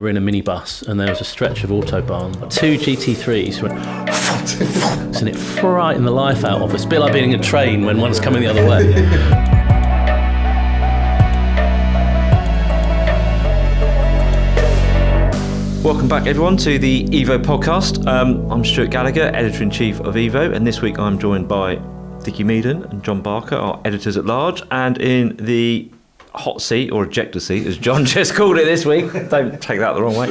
We were in a minibus and there was a stretch of autobahn. 2 GT3s went and it frightened the life out of us. A bit like being in a train when one's coming the other way. Welcome back everyone to the Evo podcast. I'm Stuart Gallaghers, Editor-in-Chief of Evo, and this week I'm joined by Dickie, Meaden and John Barker, our editors at large, and in the hot seat, or ejector seat, as John just called it this week, don't take that the wrong way,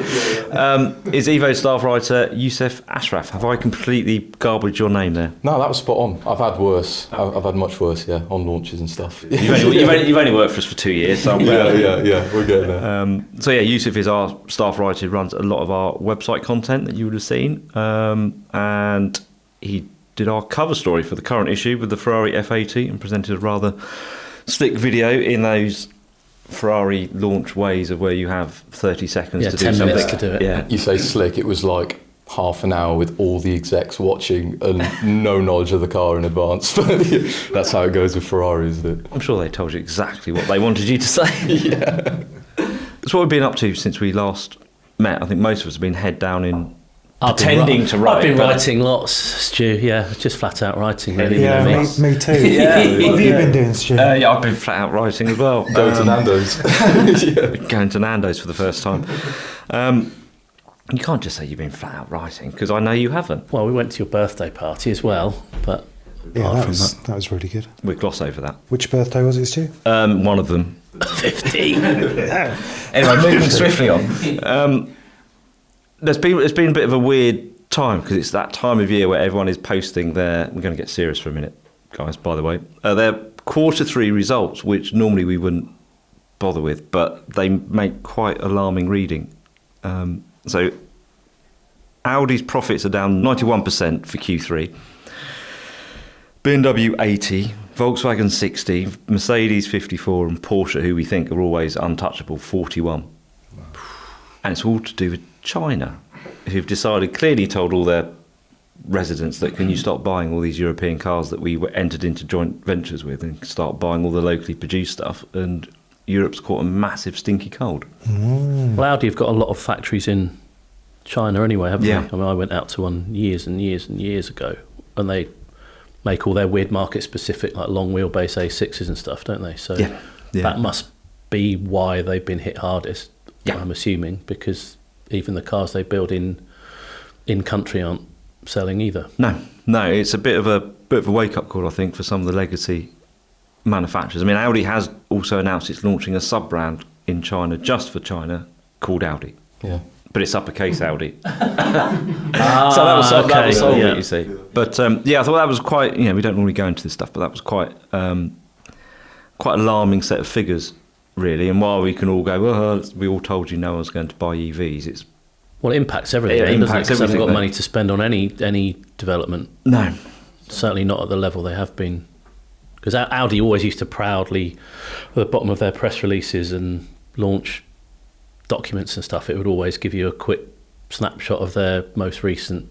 is Evo staff writer Yousuf Ashraf. Have I completely garbled your name there? No, that was spot on. I've had worse. I've had much worse, yeah, on launches and stuff. You've only worked for us for 2 years, so yeah, we're getting there. So yeah, Yousuf is our staff writer who runs a lot of our website content that you would have seen, and he did our cover story for the current issue with the Ferrari F80 and presented a rather slick video in those Ferrari launch ways of where you have 30 seconds to do 10 something. minutes to do it. Yeah. You say slick, it was like half an hour with all the execs watching and no knowledge of the car in advance. That's how it goes with Ferrari, isn't it? I'm sure they told you exactly what they wanted you to say. Yeah. That's what we've been up to since we last met. I think most of us have been head down in pretending to write. I've been writing lots, Stu, yeah, just flat out writing really. Yeah, you know me too. Yeah. What have you been doing, Stu? Yeah, I've been flat out writing as well. Going to Nando's. Going to Nando's for the first time. You can't just say you've been flat out writing, because I know you haven't. Well, we went to your birthday party as well, but Yeah, apart that was really good. We'll gloss over that. Which birthday was it, Stu? One of them. 15. Anyway, moving swiftly on. It's been a bit of a weird time because it's that time of year where everyone is posting their. We're going to get serious for a minute, guys. By the way, their Q3 results, which normally we wouldn't bother with, but they make quite alarming reading. So, Audi's profits are down 91% for Q3. BMW 80, Volkswagen 60, Mercedes 54, and Porsche, who we think are always untouchable, 41. And it's all to do with China, who've decided, clearly told all their residents that can you stop buying all these European cars that we were entered into joint ventures with and start buying all the locally produced stuff, and Europe's caught a massive stinky cold. Well, Audi have got a lot of factories in China anyway, haven't Yeah. they? I mean, I went out to one years and years and years ago, and they make all their weird market-specific, like long wheelbase A6s and stuff, don't they? So Yeah. that must be why they've been hit hardest, Yeah. I'm assuming, because even the cars they build in country aren't selling either. No, it's a bit of a wake-up call, I think, for some of the legacy manufacturers. I mean, Audi has also announced it's launching a sub-brand in China, just for China, called Audi. Yeah. But it's uppercase Audi. So that was solve it, you see. But I thought that was quite, we don't normally go into this stuff, but that was quite alarming set of figures, really. And while we can all go, well, we all told you no one's going to buy EVs, Well, it impacts everything, It doesn't it? impacts Because they haven't everything, got though. money to spend on any development. No. Certainly not at the level they have been. Because Audi always used to proudly, at the bottom of their press releases and launch documents and stuff, it would always give you a quick snapshot of their most recent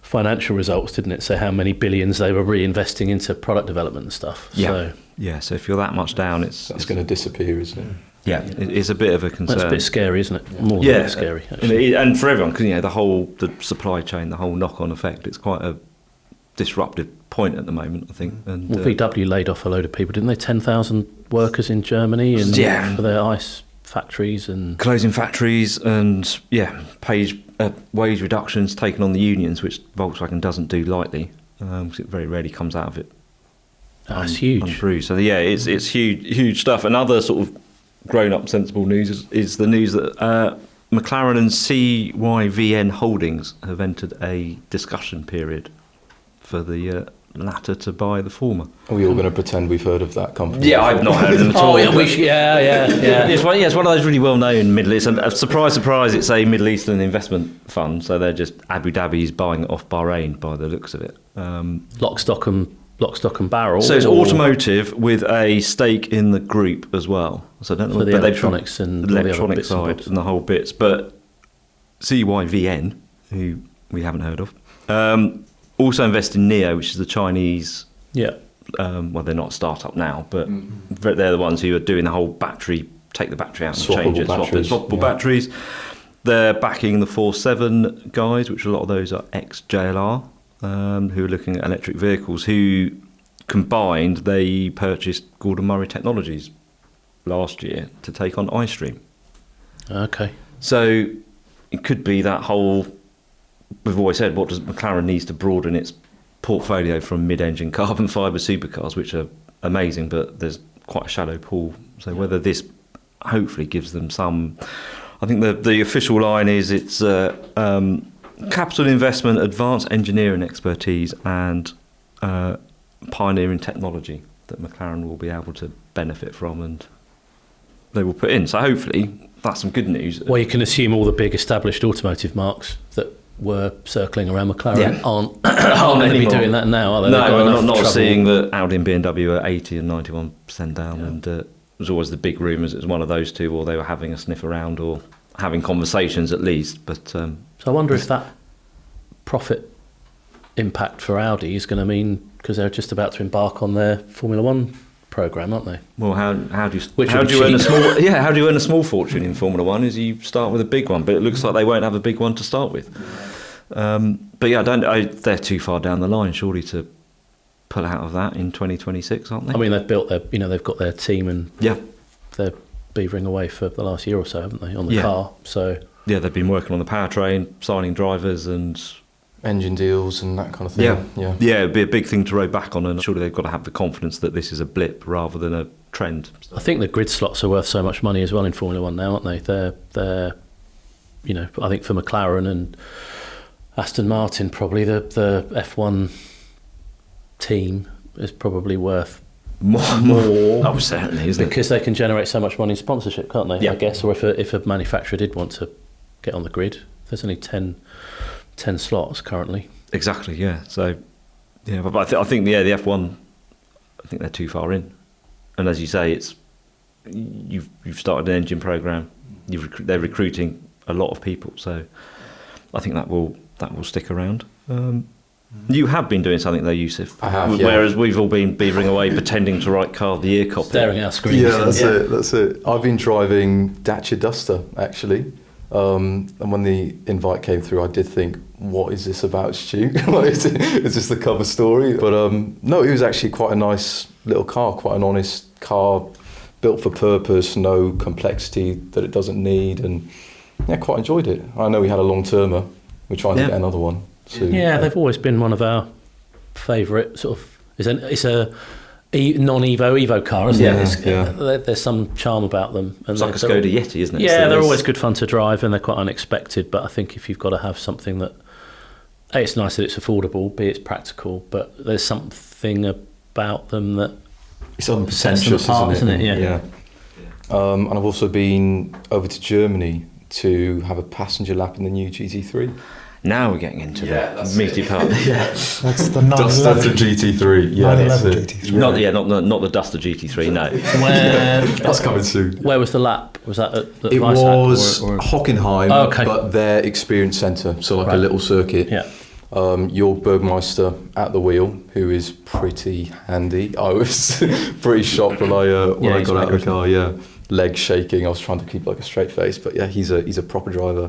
financial results, didn't it? So how many billions they were reinvesting into product development and stuff. Yeah. So if you're that much down, it's going to disappear, isn't it? Yeah, it's a bit of a concern. That's a bit scary, isn't it? More than a bit scary, actually. And for everyone, because the supply chain, the whole knock-on effect, it's quite a disruptive point at the moment, I think. And Well, VW laid off a load of people, didn't they? 10,000 workers in Germany and for their ICE factories and closing factories and wage reductions, taking on the unions, which Volkswagen doesn't do lightly, because it very rarely comes out of it. That's huge. Unbruised. So it's huge stuff. Another sort of grown-up sensible news is the news that McLaren and CYVN Holdings have entered a discussion period for the latter to buy the former. Are we all going to pretend we've heard of that company? Yeah, I've not heard of them at all. Yeah. It's one of those really well-known Middle East, and surprise, it's a Middle Eastern investment fund, so they're just Abu Dhabi's buying it off Bahrain by the looks of it. Lock, stock and barrel. So it's Automotive with a stake in the group as well. So I don't know, for the but electronics and the all the electronic other bits and side bobs. and the whole bits. But CYVN, who we haven't heard of, also invest in NIO, which is the Chinese. Yeah. Well, they're not a startup now, but they're the ones who are doing the whole battery, take the battery out and change it, Swappable swappable batteries. they're backing the 4.7 guys, which a lot of those are ex-JLR, who are looking at electric vehicles, who combined, they purchased Gordon Murray Technologies last year to take on iStream. Okay. So it could be that whole, we've always said, what does McLaren needs to broaden its portfolio from mid-engine carbon fibre supercars, which are amazing, but there's quite a shallow pool. So whether this hopefully gives them some, I think the official line is it's capital investment, advanced engineering expertise and pioneering technology that McLaren will be able to benefit from and they will put in. So hopefully that's some good news. Well, you can assume all the big established automotive marks that were circling around McLaren aren't going to be doing that now, are they? No, not seeing that Audi and BMW are 80 and 91% down, and there's always the big rumours it was one of those two, or they were having a sniff around, or having conversations at least. But so I wonder if that profit impact for Audi is going to mean, because they're just about to embark on their Formula One programme, aren't they? Well, how do you earn a small fortune in Formula One? Is you start with a big one, but it looks like they won't have a big one to start with. But yeah, they're too far down the line, surely, to pull out of that in 2026, aren't they? I mean, they've built they've got their team, and they're beavering away for the last year or so, haven't they, on the car? So yeah, they've been working on the powertrain, signing drivers and engine deals and that kind of thing. Yeah, it'd be a big thing to row back on, and surely they've got to have the confidence that this is a blip rather than a trend. I think the grid slots are worth so much money as well in Formula One now, aren't they? They're I think for McLaren and Aston Martin, probably the F1 team is probably worth more. Oh, certainly, isn't it? Because they can generate so much money in sponsorship, can't they? Yeah. I guess, or if a manufacturer did want to get on the grid, there's only 10 slots currently. Exactly, yeah. So, yeah, but I think the F1, I think they're too far in. And as you say, it's you've started an engine program. They're recruiting a lot of people, so I think that will stick around. You have been doing something though, Yousuf. I have, yeah. Whereas we've all been beavering away, pretending to write Car of the Year copy. Staring at our screens. Yeah, that's it. I've been driving Dacia Duster, actually. And when the invite came through, I did think, what is this about, Stu? Is this the cover story? But no, it was actually quite a nice little car, quite an honest car, built for purpose, no complexity that it doesn't need, and yeah, quite enjoyed it. I know we had a long-termer. We're trying to get another one soon. Yeah, they've always been one of our favourite sort of. It's a non-Evo car, isn't it? There's some charm about them. And it's like a Skoda Yeti, isn't it? Yeah, they're always good fun to drive, and they're quite unexpected. But I think if you've got to have something that, A, it's nice that it's affordable, B, it's practical, but there's something about them that it's unpretentious, isn't it? Yeah. And I've also been over to Germany to have a passenger lap in the new GT3. Now we're getting into the meaty part. That's the Duster GT3. Yeah, that's it. GT3. Not the Duster GT3. No. That's coming soon. Where was the lap? Was that at It was or Hockenheim, but their experience centre, so like a little circuit. Yeah. Your Bergmeister at the wheel, who is pretty handy. I was pretty shocked when I got out of the car. Yeah, legs shaking. I was trying to keep like a straight face, but yeah, he's a proper driver.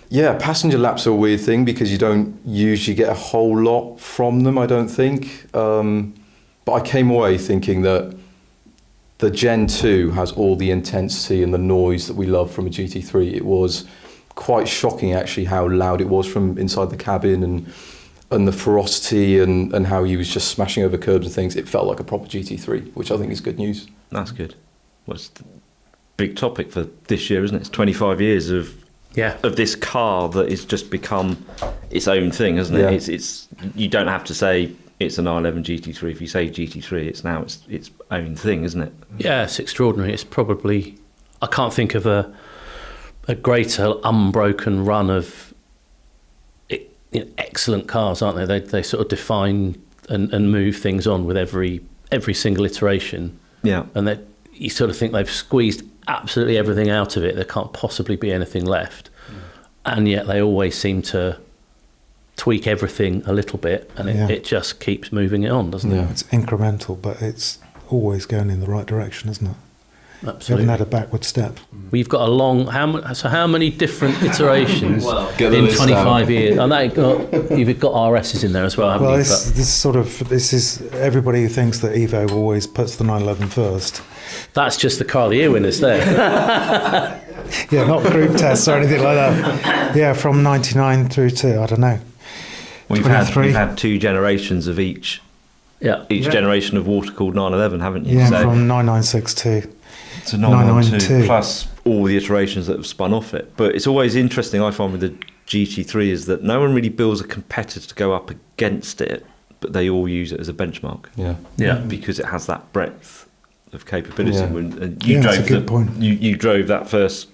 Yeah, passenger laps are a weird thing because you don't usually get a whole lot from them, I don't think. But I came away thinking that the Gen 2 has all the intensity and the noise that we love from a GT3. It was quite shocking, actually, how loud it was from inside the cabin and the ferocity and how he was just smashing over curbs and things. It felt like a proper GT3, which I think is good news. That's good. Well, it's the big topic for this year, isn't it? It's 25 years of this car that has just become its own thing, hasn't it? It's you don't have to say it's an R11 GT3. If you say GT3, it's now its own thing, isn't it? Yeah, it's extraordinary. It's probably, I can't think of a greater unbroken run of excellent cars, aren't they? They sort of define and move things on with every single iteration. Yeah, and you sort of think they've squeezed absolutely everything out of it. There can't possibly be anything left, and yet they always seem to tweak everything a little bit, and it just keeps moving it on, doesn't it? It's incremental, but it's always going in the right direction, isn't it? You absolutely. haven't had a backward step. We've got a long. How many different iterations Get the in list 25 out. years? And you've got RSs in there as well, haven't Well, you? this is everybody who thinks that Evo always puts the 911 first. That's just the car of the year winners there. Yeah, not group tests or anything like that. Yeah, from 99 through to, I don't know. We've 23. had 2 generations of each Yeah. generation of water-cooled 911, haven't you? Yeah, So from 996 to to 992 992. plus all the iterations that have spun off it. But it's always interesting, I find, with the GT3 is that no one really builds a competitor to go up against it, but they all use it as a benchmark. Yeah. Because it has that breadth of capability. Yeah. And Yeah, that's a good point. You drove that first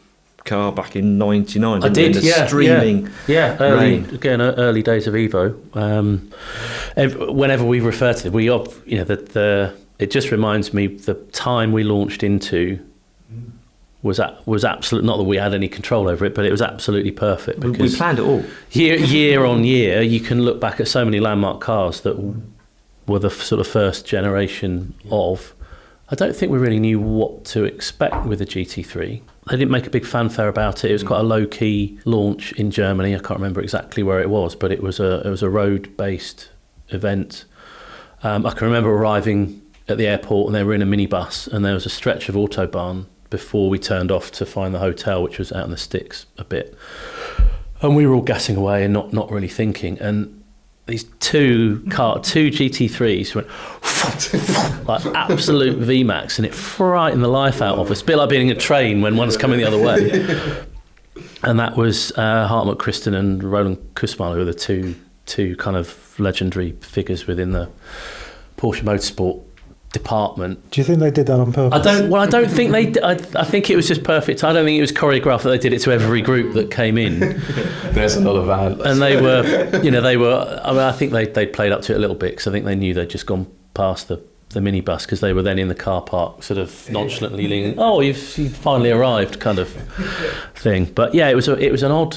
car back in '99. I did, in the yeah, streaming rain. Early days of Evo. Whenever we refer to it, it just reminds me the time we launched into was absolute. Not that we had any control over it, but it was absolutely perfect We because planned it all. year on year, you can look back at so many landmark cars that were the sort of first generation of. I don't think we really knew what to expect with the GT3. They didn't make a big fanfare about it. It was quite a low-key launch in Germany. I can't remember exactly where it was, but it was a road-based event. I can remember arriving at the airport and they were in a minibus and there was a stretch of Autobahn before we turned off to find the hotel, which was out in the sticks a bit. And we were all gassing away and not really thinking. And these two GT3s went like absolute VMAX, and it frightened the life out of us. A bit like being in a train when one's coming the other way. And that was Hartmut Christen and Roland Kussmaul, who were the two kind of legendary figures within the Porsche Motorsport department. Do you think they did that on purpose? I don't think they. I think it was just perfect. I don't think it was choreographed that they did it to every group that came in. There's another van. And they were. I mean, I think they played up to it a little bit because I think they knew they'd just gone past the minibus because they were then in the car park, sort of nonchalantly leaning. Oh, you've finally arrived, kind of thing. But yeah, it was an odd,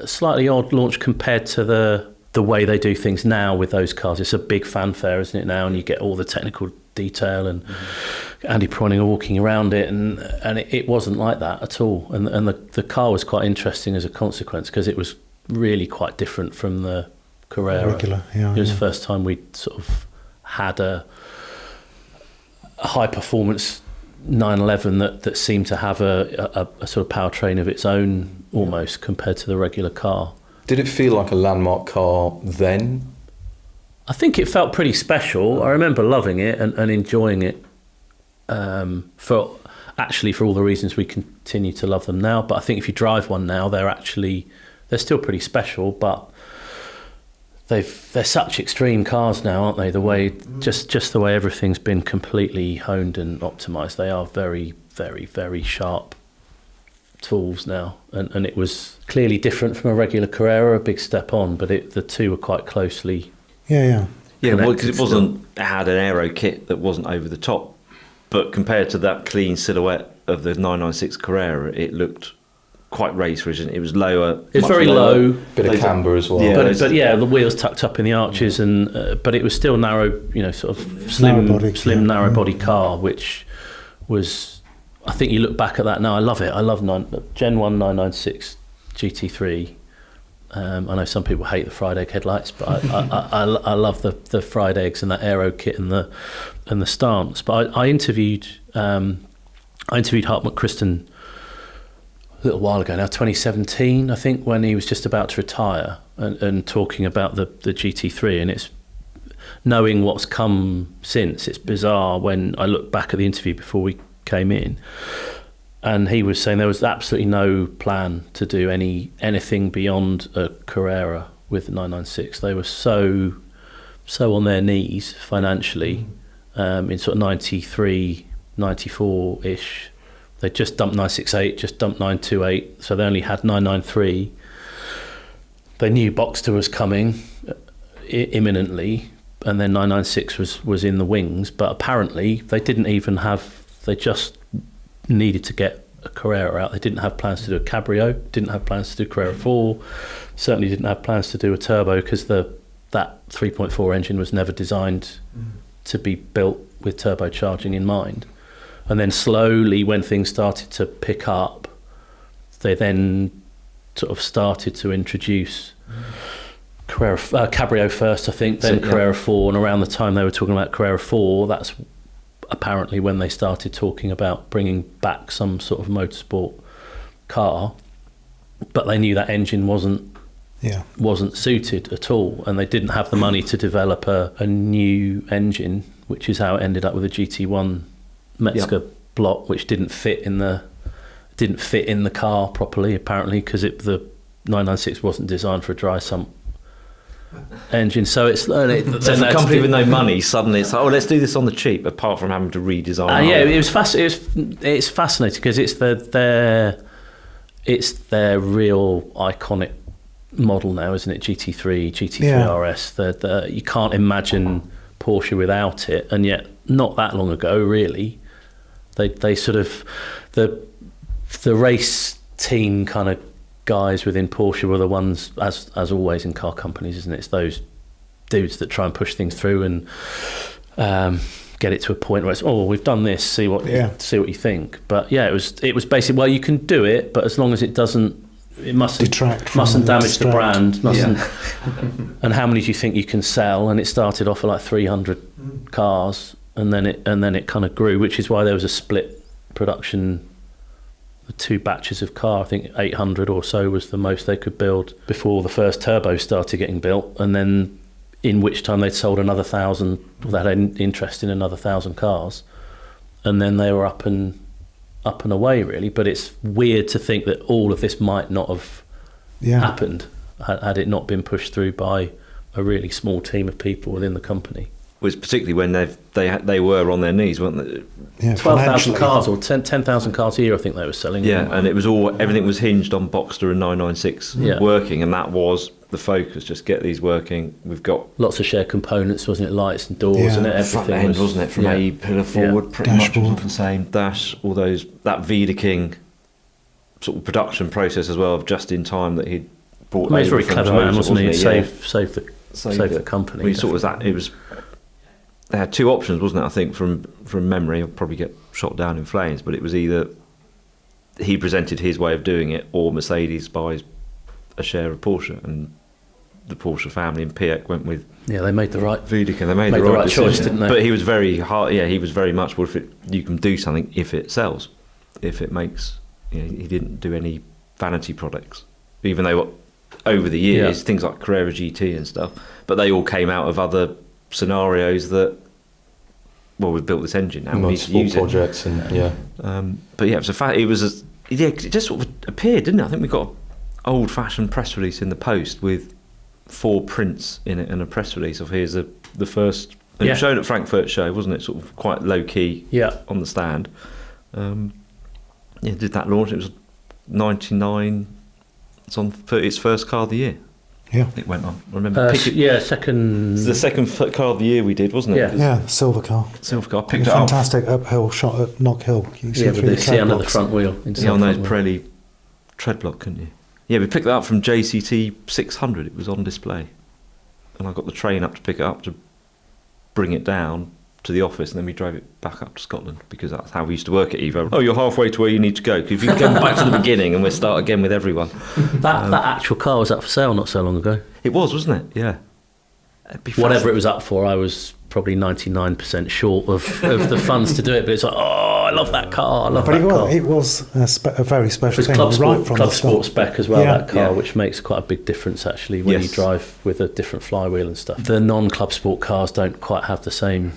slightly odd launch compared to the way they do things now with those cars. It's a big fanfare, isn't it now? And you get all the technical detail and Andy Proninger walking around it, and it wasn't like that at all. And the car was quite interesting as a consequence because it was really quite different from the Carrera. Regular, yeah. It was the first time we'd sort of had a high performance 911 that seemed to have a sort of powertrain of its own almost compared to the regular car. Did it feel like a landmark car then? I think it felt pretty special. I remember loving it and enjoying it for all the reasons we continue to love them now. But I think if you drive one now, they're still pretty special, but they're such extreme cars now, aren't they? The way just the way everything's been completely honed and optimized. They are very, very, very sharp tools now, and it was clearly different from a regular Carrera, a big step on, but the two were quite closely. Yeah. Well, because it had an aero kit that wasn't over the top, but compared to that clean silhouette of the 996 Carrera, it looked quite racerish, and it was lower. It's very low, Bit of camber as well. Yeah. but yeah, the wheels tucked up in the arches, and but it was still narrow, sort of slim, narrow body car, which was. I think you look back at that now. I love it. I love Gen 1 996 GT3. I know some people hate the fried egg headlights, but I love the fried eggs and that aero kit and the stance. But I interviewed Hartmut Christen a little while ago now, 2017, I think, when he was just about to retire, and talking about the GT3, and it's knowing what's come since. It's bizarre when I look back at the interview before we came in, and he was saying there was absolutely no plan to do anything beyond a Carrera with the 996. They were so on their knees financially in sort of 93, 94-ish. They just dumped 968, just dumped 928, so they only had 993. They knew Boxster was coming imminently, and then 996 was in the wings, but apparently they didn't even have. They just needed to get a Carrera out. They didn't have plans to do a Cabrio, didn't have plans to do Carrera 4, certainly didn't have plans to do a turbo because that 3.4 engine was never designed to be built with turbocharging in mind. And then slowly, when things started to pick up, they then sort of started to introduce Cabrio first, I think, then Carrera 4, and around the time they were talking about Carrera 4, that's apparently when they started talking about bringing back some sort of motorsport car, but they knew that engine wasn't suited at all, and they didn't have the money to develop a new engine, which is how it ended up with a GT1 Metzger block, which didn't fit in the car properly, apparently, because the 996 wasn't designed for a dry sump engine. So it's so for a company with no money, suddenly it's like, oh, let's do this on the cheap, apart from having to redesign. It's fascinating because it's their real iconic model now, isn't it? GT3 RS. You can't imagine Porsche without it, and yet not that long ago, really, they sort of the race team kind of guys within Porsche were the ones, as always in car companies, isn't it? It's those dudes that try and push things through and get it to a point where it's, oh, we've done this, see what you think. But yeah, it was basically, well, you can do it, but as long as it mustn't damage the brand, and how many do you think you can sell? And it started off at like 300 cars, and then it kind of grew, which is why there was a split production. The 2 batches of car, I think 800 or so was the most they could build before the first turbos started getting built, and then in which time they'd sold another 1,000, they had an interest in another 1,000 cars, and then they were up and away, really. But it's weird to think that all of this might not have happened had it not been pushed through by a really small team of people within the company. Was particularly when they were on their knees, weren't they? Yeah, 12,000 cars or 10,000 cars a year, I think they were selling. Yeah, and it was everything was hinged on Boxster and 996 working, and that was the focus. Just get these working. We've got lots of shared components, wasn't it? Lights and doors, and everything. Front end, wasn't it? From A pillar forward, pretty much was the same. Dash, all those, that Wiedeking sort of production process as well, of just in time that he'd brought. He was a very clever man, wasn't he? Saved the company. We sort of that. It was. They had 2 options, wasn't it? I think from memory, I'll probably get shot down in flames, but it was either he presented his way of doing it, or Mercedes buys a share of Porsche, and the Porsche family and Piech went with. Yeah, they made the right. Wiedeking, they made the right choice, didn't they? But he was very hard. Yeah, he was very much. Well, you can do something if it sells, if it makes. He didn't do any vanity products, even though over the years things like Carrera GT and stuff, but they all came out of other scenarios that, well, we've built this engine now, we need to use projects it. But yeah, it just sort of appeared, didn't it? I think we got an old-fashioned press release in the post with 4 prints in it and a press release of here's the first. It was shown at Frankfurt show, wasn't it? Sort of quite low-key on the stand. Did that launch? It was 99. It's on its first car of the year. Yeah, it went on. I remember. Second. It's the second car of the year we did, wasn't it? Yeah, silver car. Picked it up. Fantastic uphill shot at Knock Hill. You see with the seat under the front wheel. On those Pirelli tread block, couldn't you? Yeah, we picked that up from JCT 600. It was on display, and I got the train up to pick it up to bring it down to the office, and then we drove it back up to Scotland, because that's how we used to work at Evo. Oh, you're halfway to where you need to go. If you go back to the beginning and we'll start again with everyone. That actual car was up for sale not so long ago. It was, wasn't it? Yeah. Whatever it was up for, I was probably 99% short of the funds to do it, but it's like, oh, I love that car. It was a very special thing. Club sport spec as well, that car, which makes quite a big difference actually when you drive with a different flywheel and stuff. The non-club sport cars don't quite have the same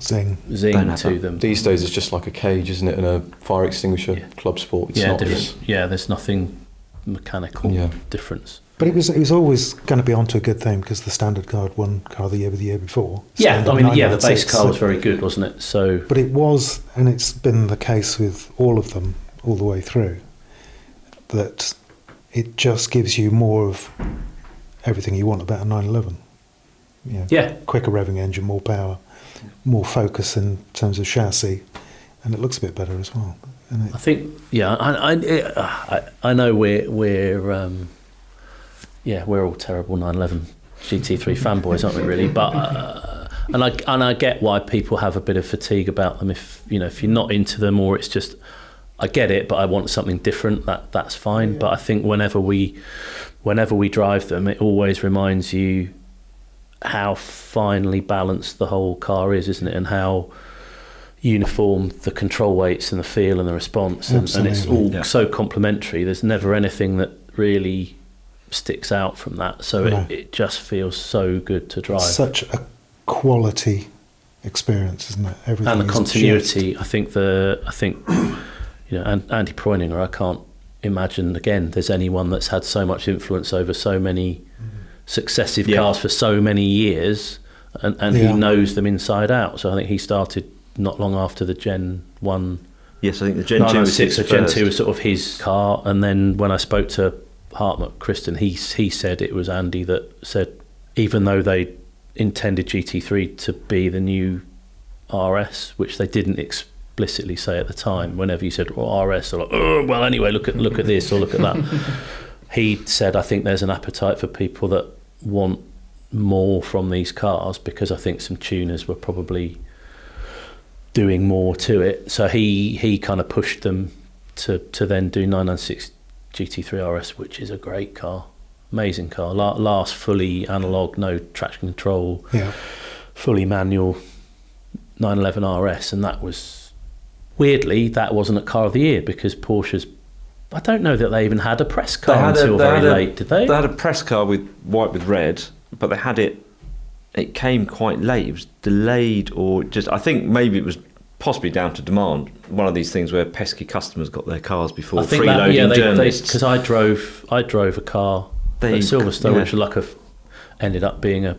zing to them. These days it's just like a cage, isn't it, and a fire extinguisher. Club sport, it's not different. There's nothing mechanical difference. But it was always going to be onto a good thing, because the standard car had won car of the year with the year before. The base car was very good, wasn't it? So, but it was, and it's been the case with all of them all the way through, that it just gives you more of everything you want about a 911. Quicker revving engine, more power, more focus in terms of chassis, and it looks a bit better as well. I think, I know we're all terrible 911 GT3 fanboys, aren't we? Really, but I get why people have a bit of fatigue about them if you're not into them, or it's just, I get it, but I want something different. That's fine. But I think whenever we drive them, it always reminds you how finely balanced the whole car is, isn't it? And how uniform the control weights and the feel and the response, and it's all so complementary. There's never anything that really sticks out from that. So it just feels so good to drive. It's such a quality experience, isn't it? Everything and the is continuity. just- I think and Andy Preuninger, I can't imagine again there's anyone that's had so much influence over so many successive cars for so many years, and he knows them inside out. So I think he started not long after the Gen 1. Yes, I think the Gen 2 was his so Gen first. 2 was sort of his car, and then when I spoke to Hartmut Christen, he said it was Andy that said, even though they intended GT3 to be the new RS, which they didn't explicitly say at the time, whenever you said RS, or like, oh, well, anyway, look at this or look at that. He said, I think there's an appetite for people that want more from these cars, because I think some tuners were probably doing more to it. So he kind of pushed them to then do 996 GT3 RS, which is a great car, amazing car. Last fully analog, no traction control, fully manual 911 RS, and that was weirdly that wasn't a car of the year, because Porsche's, I don't know that they even had a press car until very late, did they? They had a press car with white with red, but they had it came quite late. It was delayed, or just, I think maybe it was possibly down to demand. One of these things where pesky customers got their cars before freeloading journalists. Because I drove a car at Silverstone, which ended up being a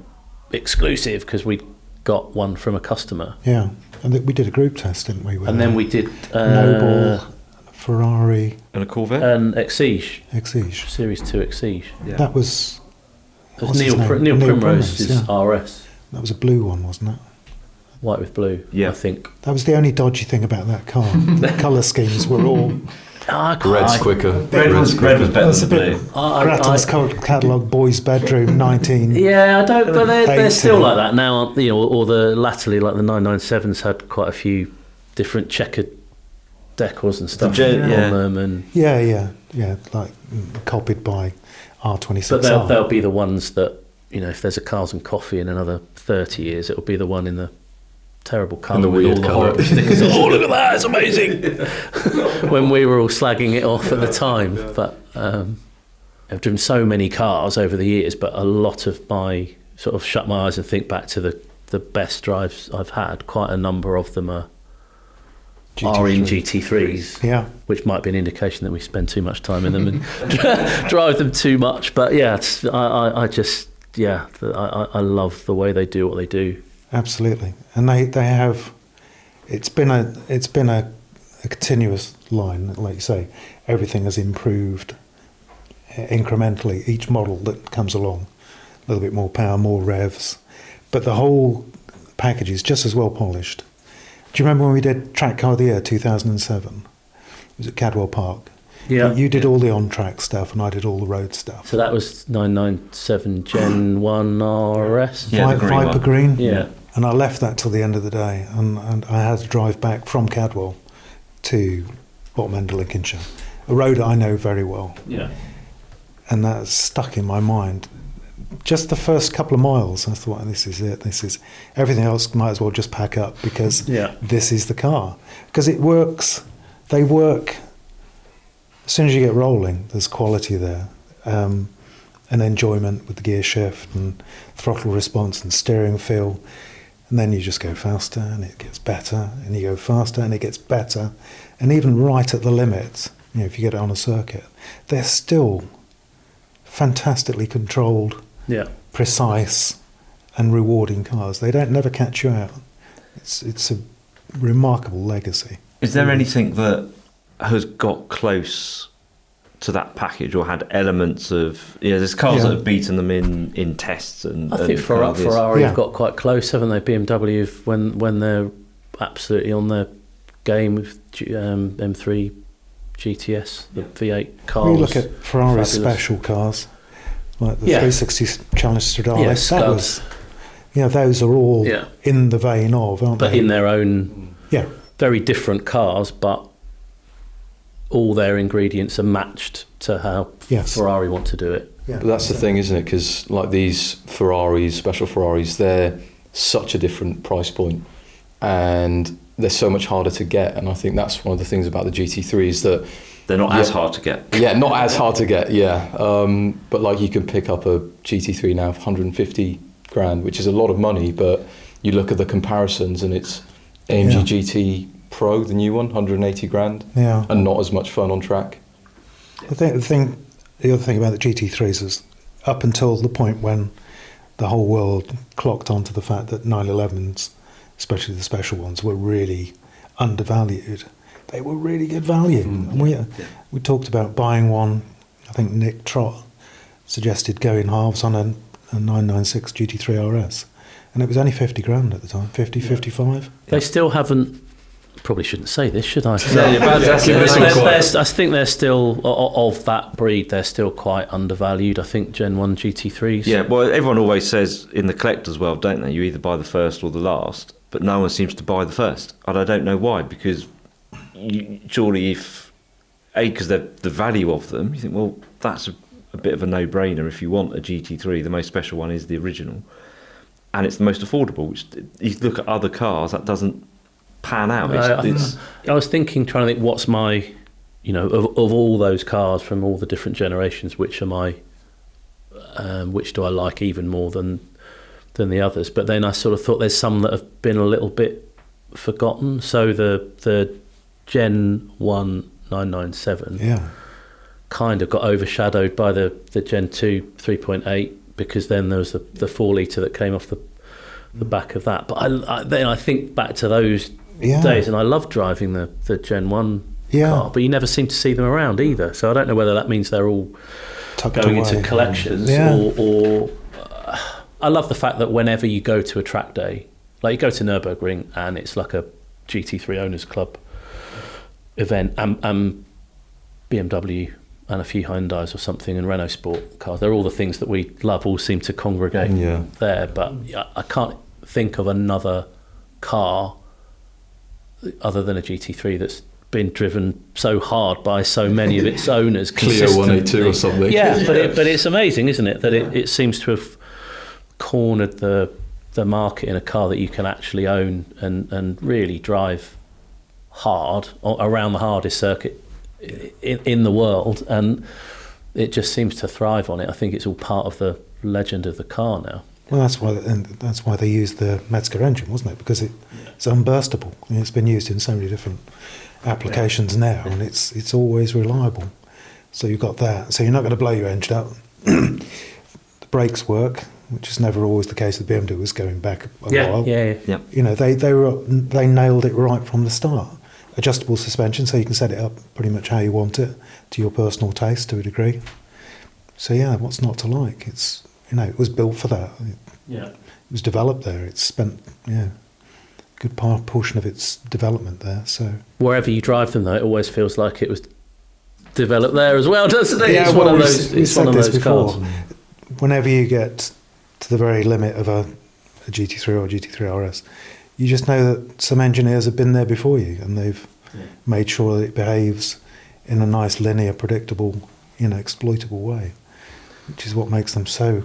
exclusive, because we got one from a customer. Yeah, and we did a group test, didn't we? And then we did Noble, Ferrari, and a Corvette, and Exige, Series 2 Exige. Yeah. That was Neil Primrose's RS. That was a blue one, wasn't it? White with blue, I think. That was the only dodgy thing about that car. The colour schemes were all... Red's quicker. Red was better than blue. Grattan's catalogue, boys' bedroom, 19... Yeah, I don't... But they're still like that now, aren't they? Or the latterly, like the 997s had quite a few different checkered decors and stuff on them. And Yeah, like copied by R26R. But they'll be the ones that, if there's a Cars and Coffee in another 30 years, it'll be the one in the terrible colour with all the horrible stickers. Oh, look at that, it's amazing. When we were all slagging it off at the time. But I've driven so many cars over the years, but a lot of my sort of shut my eyes and think back to the best drives I've had. Quite a number of them are in GT3s, which might be an indication that we spend too much time in them and drive them too much. But I love the way they do what they do. Absolutely, and they have. It's been a continuous line, like you say. Everything has improved incrementally. Each model that comes along, a little bit more power, more revs, but the whole package is just as well polished. Do you remember when we did Track Car of the Year 2007? It was at Cadwell Park. Yeah, you did all the on-track stuff, and I did all the road stuff. So that was 997 Gen 1 RS. Viper Green. Yeah. And I left that till the end of the day, and I had to drive back from Cadwell to bottom end of Lincolnshire, a road I know very well. Yeah. And that's stuck in my mind. Just the first couple of miles, I thought, this is it. This is everything else. Might as well just pack up, because this is the car. Because it works. They work. As soon as you get rolling, there's quality there, and enjoyment with the gear shift and throttle response and steering feel. And then you just go faster, and it gets better, and you go faster, and it gets better. And even right at the limit, if you get it on a circuit, they're still fantastically controlled, precise, and rewarding cars. They never catch you out. It's a remarkable legacy. Is there anything that has got close to that package, or had elements of, there's cars that have beaten them in tests, and I think Ferrari have got quite close, haven't they? BMW, when they're absolutely on their game with M3 GTS, the V8 cars. We look at Ferrari's special cars, like the 360 Challenge Stradale. those are all Yeah. in the vein of, aren't But they? in their own Yeah, very different cars, but all their ingredients are matched to how Yes. Ferrari want to do it. yeah. But that's the thing, isn't it? Because like these Ferraris, special Ferraris, they're such a different price point, and they're so much harder to get. And I think that's one of the things about the GT3 is that They're not as hard to get. yeah, not as hard to get. Yeah, but like you can pick up a GT3 now for 150 grand, which is a lot of money. But you look at the comparisons, and it's AMG Yeah. GT Pro, the new one, 180 grand, Yeah. and not as much fun on track. The other thing about the GT3s is up until the point when the whole world clocked onto the fact that 911s, especially the special ones, were really undervalued. They were really good value. And we talked about buying one. I think Nick Trott suggested going halves on a 996 GT3 RS, and it was only 50 grand at the time, 50, 55. They still haven't. Probably shouldn't say this, should I? Yeah, you're about to ask me this one. I think they're still of that breed. They're still quite undervalued. I think Gen 1 GT3s. Yeah, well, everyone always says in the collector's world, don't they? You either buy the first or the last, but no one seems to buy the first. And I don't know why, because surely if, because the value of them, you think, well, that's a bit of a no-brainer. If you want a GT3, the most special one is the original. And it's the most affordable, which you look at other cars, that doesn't pan out. I was trying to think, what's my, of all those cars from all the different generations, which are my, which do I like even more than the others? But then I sort of thought there's some that have been a little bit forgotten. So the Gen 1 997 kind of got overshadowed by the Gen 2 3.8, because then there was the 4 litre that came off the back of that. But then I think back to those days, and I love driving the Gen 1 car, but you never seem to see them around either. So I don't know whether that means they're all Tucked going away. into collections, or I love the fact that whenever you go to a track day, like you go to Nürburgring and it's like a GT3 Owners Club event, and BMW and a few Hyundais or something and Renault Sport cars, they're all the things that we love, all seem to congregate there. But I can't think of another car other than a GT3 that's been driven so hard by so many of its owners. Clio 182 or something. Yeah, but it's amazing, isn't it, that it seems to have cornered the market in a car that you can actually own and really drive hard around the hardest circuit in the world, and it just seems to thrive on it. I think it's all part of the legend of the car now. Well, that's why they used the Metzger engine, wasn't it? Because it's unburstable. I mean, it's been used in so many different applications now, and it's always reliable. So you've got that. So you're not going to blow your engine up. The brakes work, which is never always the case. The BMW was going back a while. Yeah. They nailed it right from the start. Adjustable suspension, so you can set it up pretty much how you want it, to your personal taste to a degree. So yeah, what's not to like? It was built for that. It was developed there. It's spent good portion of its development there. So wherever you drive them, though, it always feels like it was developed there as well, doesn't it? Yeah, it's one of those. It's one of those cars. Whenever you get to the very limit of a GT3 or a GT3 RS, you just know that some engineers have been there before you, and they've made sure that it behaves in a nice, linear, predictable, exploitable way, which is what makes them so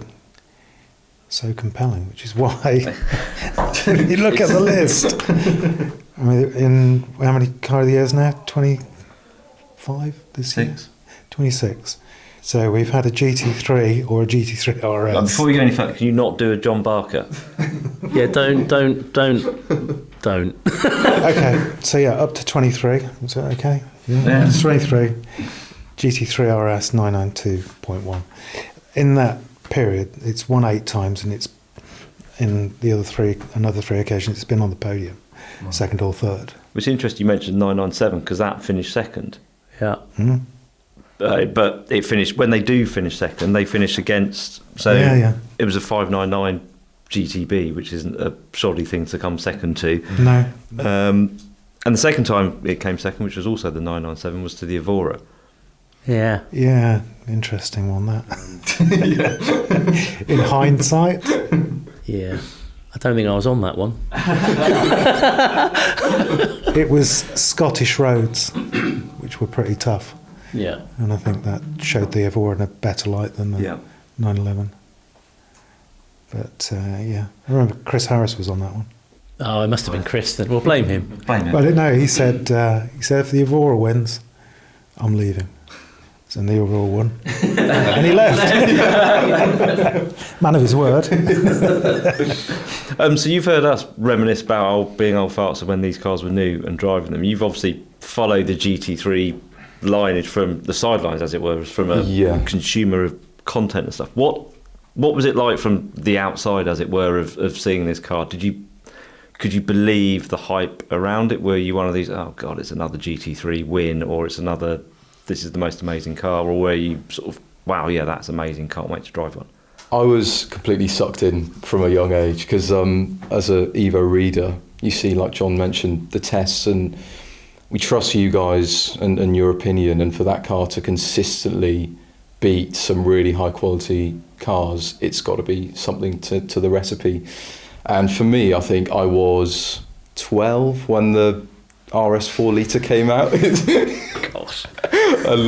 compelling. Which is why you look at the list. I mean, in how many car of the years now? 25 this year. 26. So we've had a GT3 or a GT3 RS. Before we go any further, can you not do a John Barker? Yeah, don't. Okay, so up to 23. Is that okay? Yeah. It's 23. GT3 RS 992.1. In that period, it's won 8 times, and it's in another three occasions, it's been on the podium, second or third. It's interesting you mentioned 997 because that finished second. Yeah. Mm-hmm. But it finished, when they do finish second, they finish against, it was a 599 GTB, which isn't a shoddy thing to come second to. No. And the second time it came second, which was also the 997, was to the Evora. Yeah. Yeah, interesting one, that. In hindsight. Yeah. I don't think I was on that one. It was Scottish roads, which were pretty tough. Yeah. And I think that showed the Evora in a better light than the 911. But yeah, I remember Chris Harris was on that one. Oh, it must have been Chris then. We'll blame him. Blame him. But I didn't know. He said if the Evora wins, I'm leaving. So the Evora won, and he left. Man of his word. So you've heard us reminisce about being old farts of when these cars were new and driving them. You've obviously followed the GT3 lineage from the sidelines, as it were, from a consumer of content and stuff. What was it like from the outside, as it were, of seeing this car? Could you believe the hype around it? Were you one of these, oh God, it's another GT3 win, or it's another, this is the most amazing car, or were you sort of, wow, yeah, that's amazing, can't wait to drive one? I was completely sucked in from a young age because as a Evo reader, you see, like John mentioned, the tests, and we trust you guys and your opinion, and for that car to consistently beat some really high quality cars, it's got to be something to the recipe. And for me, I think I was 12 when the RS 4 litre came out. Gosh. And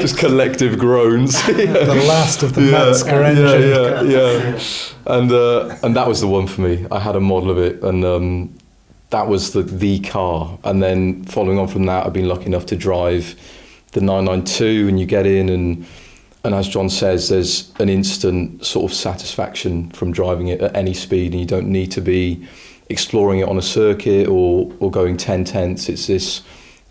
just collective groans. The last of the Matska engine. Yeah. And that was the one for me. I had a model of it, and that was the car. And then following on from that, I've been lucky enough to drive the 992, and you get in, and as John says, there's an instant sort of satisfaction from driving it at any speed, and you don't need to be exploring it on a circuit or going 10 tenths. It's this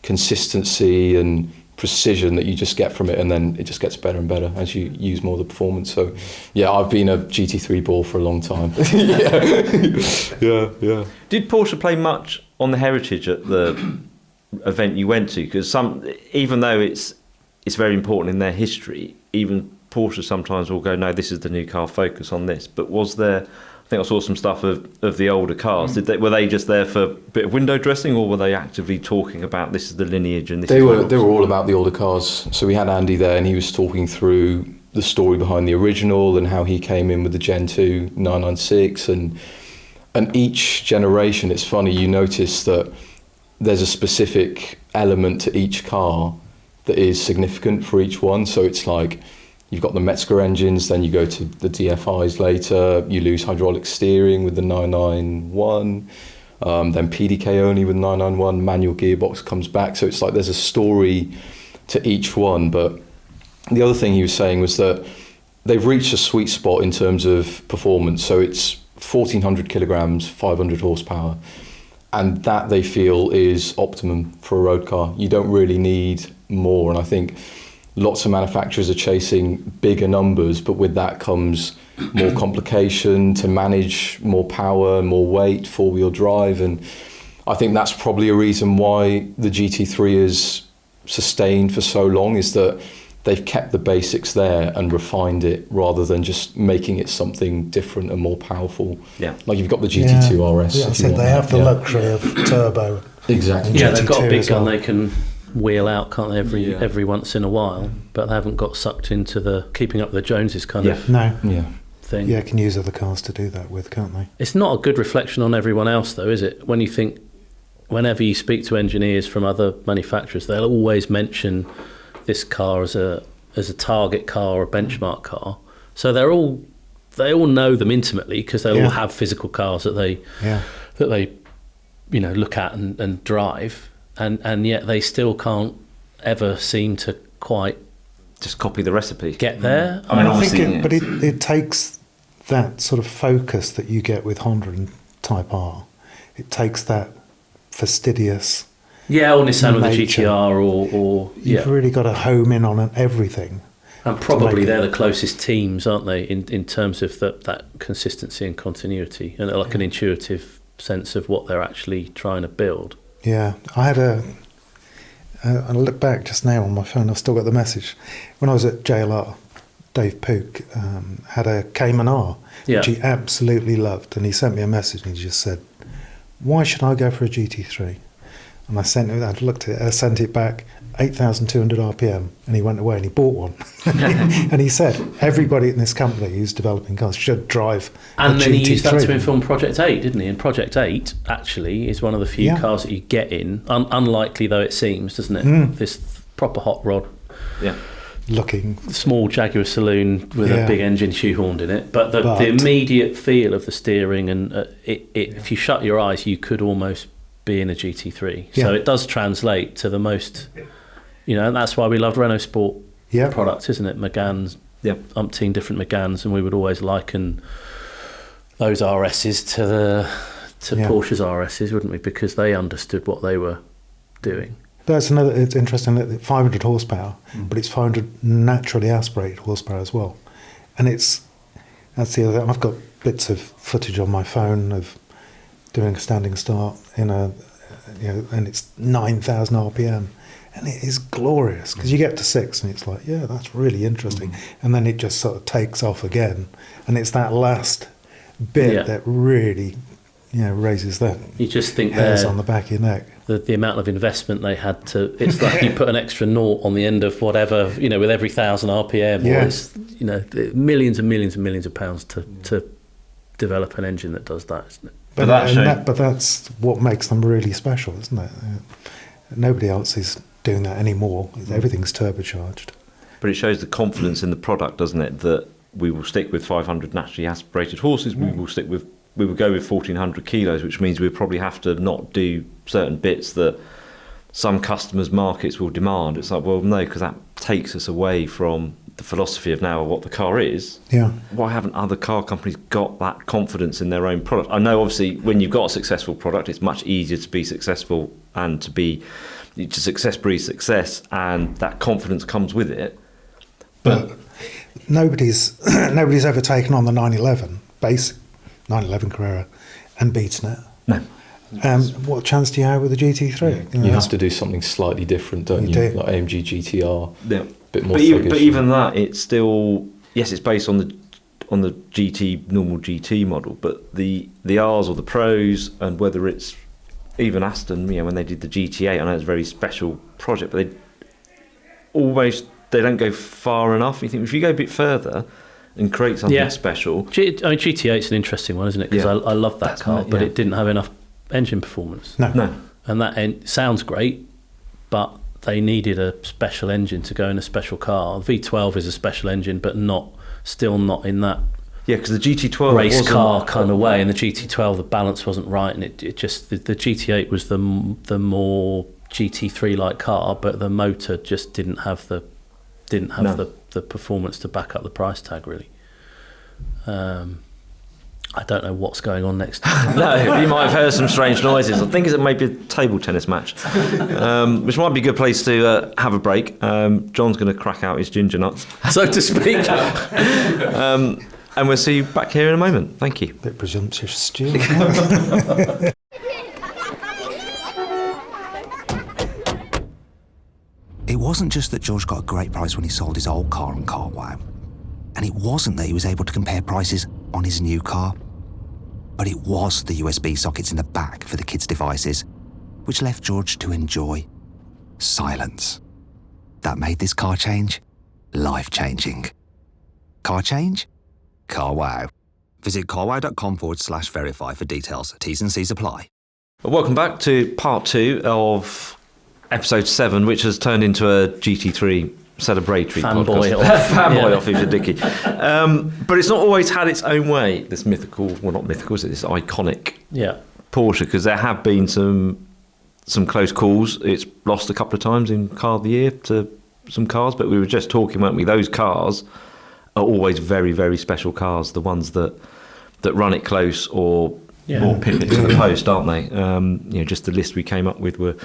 consistency and precision that you just get from it, and then it just gets better and better as you use more of the performance. So yeah, I've been a GT3 ball for a long time. Yeah. Did Porsche play much on the heritage at the event you went to? Because even though it's very important in their history, even Porsche sometimes will go, no, this is the new car, focus on this. But was there, I think I saw some stuff of the older cars. Were they just there for a bit of window dressing, or were they actively talking about this is the lineage and this they were all about the older cars. So we had Andy there, and he was talking through the story behind the original and how he came in with the Gen 2 996, and each generation, it's funny, you notice that there's a specific element to each car that is significant for each one. So it's like you've got the Metzger engines, then you go to the DFIs later, you lose hydraulic steering with the 991, then PDK only with 991, manual gearbox comes back. So it's like there's a story to each one. But the other thing he was saying was that they've reached a sweet spot in terms of performance. So it's 1,400 kilograms, 500 horsepower. And that they feel is optimum for a road car. You don't really need more. And I think lots of manufacturers are chasing bigger numbers, but with that comes more complication to manage, more power, more weight, four-wheel drive. And I think that's probably a reason why the GT3 is sustained for so long, is that they've kept the basics there and refined it rather than just making it something different and more powerful. Yeah. Like you've got the GT2 RS. Yeah, I think they have the luxury of turbo. Exactly. Yeah, they've got a big gun well. they can wheel out, can't they, every once in a while, but they haven't got sucked into the keeping up with the Joneses kind of thing. Yeah, can use other cars to do that with, can't they? It's not a good reflection on everyone else, though, is it? When you think, whenever you speak to engineers from other manufacturers, they'll always mention this car as a target car or a benchmark car. So they all know them intimately because they all have physical cars that they look at and drive, and yet they still can't ever seem to quite just copy the recipe, get there. I think it takes that sort of focus that you get with Honda and Type R. It takes that fastidious or Nissan with the nature. GTR or you've really got to home in on everything. And probably they're the closest teams, aren't they, in terms of that consistency and continuity, and like an intuitive sense of what they're actually trying to build. Yeah, I had I look back just now on my phone, I've still got the message. When I was at JLR, Dave Pook had a Cayman R, which he absolutely loved, and he sent me a message and he just said, why should I go for a GT3? And I looked at it, I sent it back, 8,200 RPM, and he went away and he bought one. And he said, everybody in this company who's developing cars should drive and a then GT3. he used that to inform Project 8, didn't he? And Project 8 actually is one of the few cars that you get in, unlikely though it seems, doesn't it? This proper hot rod. Yeah. Looking Small Jaguar saloon with a big engine shoehorned in it. But the immediate feel of the steering, and if you shut your eyes, you could almost be in a GT3. So it does translate to the most... and that's why we loved Renault Sport products, isn't it? Meganes, umpteen different Meganes, and we would always liken those RSs to Porsche's RSs, wouldn't we? Because they understood what they were doing. That's another. It's interesting that 500 horsepower, but it's 500 naturally aspirated horsepower as well, and that's the other thing. I've got bits of footage on my phone of doing a standing start in and it's 9,000 RPM. And it is glorious because you get to 6 and it's like, that's really interesting. And then it just sort of takes off again. And it's that last bit that really, raises that you just think hairs on the back of your neck. The amount of investment they had to, it's like you put an extra naught on the end of whatever, with every 1,000 RPM. Or it's, millions and millions and millions of pounds to develop an engine that does that, isn't it? But that's what makes them really special, isn't it? Nobody else is doing that anymore. Everything's turbocharged. But it shows the confidence in the product, doesn't it? That we will stick with 500 naturally aspirated horses. We will go with 1,400 kilos, which means we probably have to not do certain bits that some customers' markets will demand. It's like, well, no, because that takes us away from the philosophy of now what the car is. Yeah. Why haven't other car companies got that confidence in their own product? I know, obviously, when you've got a successful product, it's much easier to be successful and to success breeds success, and that confidence comes with it. But nobody's ever taken on the 911 basic 911 Carrera and beaten it. No. What chance do you have with the GT3? You have to do something slightly different, don't you? do. Like AMG GTR, Yeah. bit more. But even that, it's still it's based on the normal GT model, but the R's or the Pros, and whether it's even Aston, when they did the GT8, I know it's a very special project, but they don't go far enough. You think if you go a bit further and create something special. GT8's an interesting one, isn't it? Because I love that car, but it didn't have enough engine performance. No. And that sounds great, but they needed a special engine to go in a special car. The V12 is a special engine, but still not in that because the GT12 race car kind of way. And the GT12, the balance wasn't right, and it just the GT8 was the more GT3 like car, but the motor just didn't have the performance to back up the price tag, really. I don't know what's going on next. No, you might have heard some strange noises. I think it's maybe a table tennis match, which might be a good place to have a break. John's going to crack out his ginger nuts, so to speak. And we'll see you back here in a moment. Thank you. Bit presumptuous, Stuart. It wasn't just that George got a great price when he sold his old car on CarWow. And it wasn't that he was able to compare prices on his new car. But it was the USB sockets in the back for the kids' devices, which left George to enjoy silence. That made this car change life-changing. Car change? CarWow. Visit carwow.com/verify for details. T's and C's apply. Well, welcome back to part 2 of episode 7, which has turned into a GT3 celebratory fanboy podcast. Fanboy off of Dickie. But it's not always had its own way, this mythical, well, not mythical, it's this iconic Porsche, because there have been some close calls. It's lost a couple of times in Car of the Year to some cars, but we were just talking, weren't we? Those cars are always very, very special cars, the ones that run it close or pip it to the post, aren't they? Just the list we came up with were